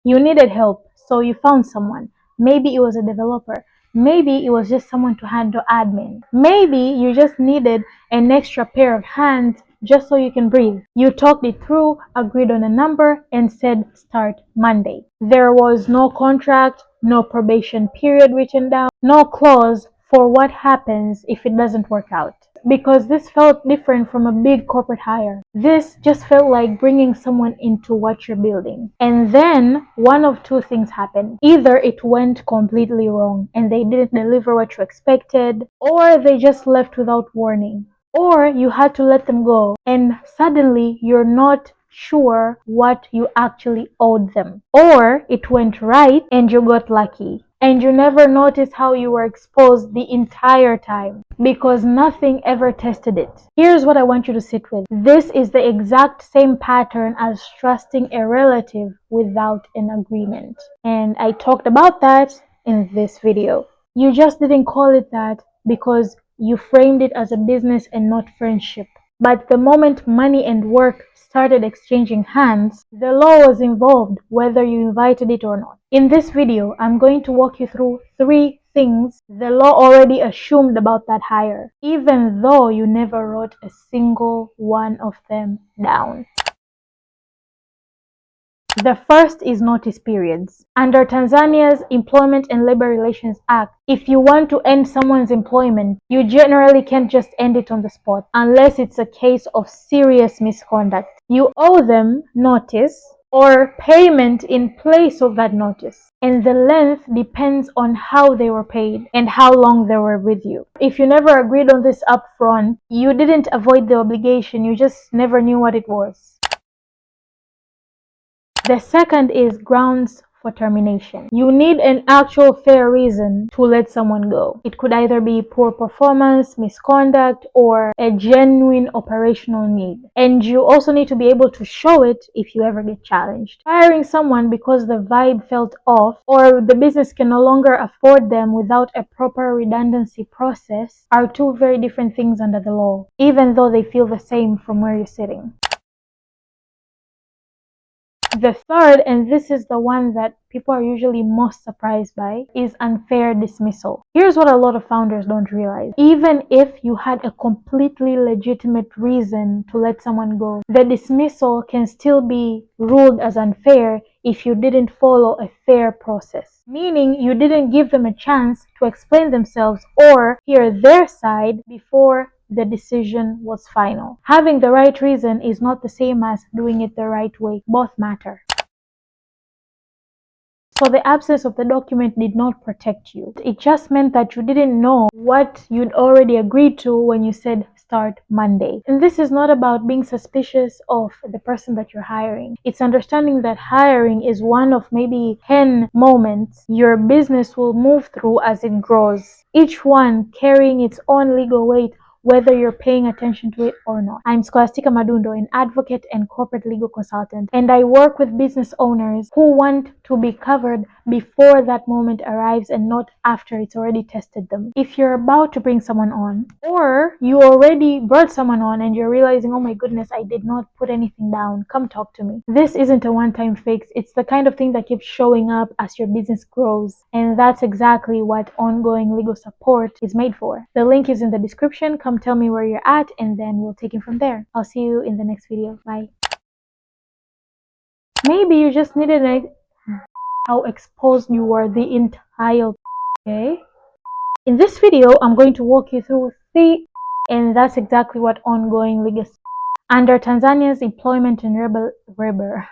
You needed help, so you found someone. Maybe it was a developer. Maybe it was just someone to handle admin. Maybe you just needed an extra pair of hands just so you can breathe. You talked it through, agreed on a number, and said start Monday. There was no contract, no probation period written down, no clause for what happens if it doesn't work out. Because this felt different from a big corporate hire. This just felt like bringing someone into what you're building. And then one of two things happened. Either it went completely wrong and they didn't deliver what you expected, or they just left without warning. Or you had to let them go and suddenly you're not sure what you actually owed them. Or it went right and you got lucky and you never noticed how you were exposed the entire time because nothing ever tested it. Here's what I want you to sit with. This is the exact same pattern as trusting a relative without an agreement. And I talked about that in this video. You just didn't call it that because you framed it as a business and not friendship. But the moment money and work started exchanging hands, the law was involved whether you invited it or not. In this video, I'm going to walk you through 3 things the law already assumed about that hire, even though you never wrote a single one of them down. The first is notice periods. Under Tanzania's Employment and Labor Relations Act, if you want to end someone's employment, you generally can't just end it on the spot, unless it's a case of serious misconduct. You owe them notice or payment in place of that notice. And the length depends on how they were paid and how long they were with you. If you never agreed on this upfront, you didn't avoid the obligation, you just never knew what it was. The second is grounds for termination. You need an actual fair reason to let someone go. It could either be poor performance, misconduct, or a genuine operational need. And you also need to be able to show it if you ever get challenged. Firing someone because the vibe felt off or the business can no longer afford them without a proper redundancy process are two very different things under the law, even though they feel the same from where you're sitting. The third, and this is the one that people are usually most surprised by, is unfair dismissal. Here's what a lot of founders don't realize. Even if you had a completely legitimate reason to let someone go, the dismissal can still be ruled as unfair if you didn't follow a fair process. Meaning you didn't give them a chance to explain themselves or hear their side before the decision was final. Having the right reason is not the same as doing it the right way. Both matter. So the absence of the document did not protect you. It just meant that you didn't know what you'd already agreed to when you said start Monday. And this is not about being suspicious of the person that you're hiring. It's understanding that hiring is one of maybe 10 moments your business will move through as it grows, each one carrying its own legal weight, whether you're paying attention to it or not. I'm Scholastica Madundo, an advocate and corporate legal consultant, and I work with business owners who want to be covered before that moment arrives and not after it's already tested them. If you're about to bring someone on, or you already brought someone on and you're realizing, oh my goodness, I did not put anything down, come talk to me. This isn't a one-time fix. It's the kind of thing that keeps showing up as your business grows, and that's exactly what ongoing legal support is made for. The link is in the description. Come tell me where you're at and then we'll take it from there. I'll see you in the next video. Bye. Maybe you just needed how exposed you were the entire okay. In this video, I'm going to walk you through 3, and that's exactly what ongoing legal under Tanzania's Employment and Labor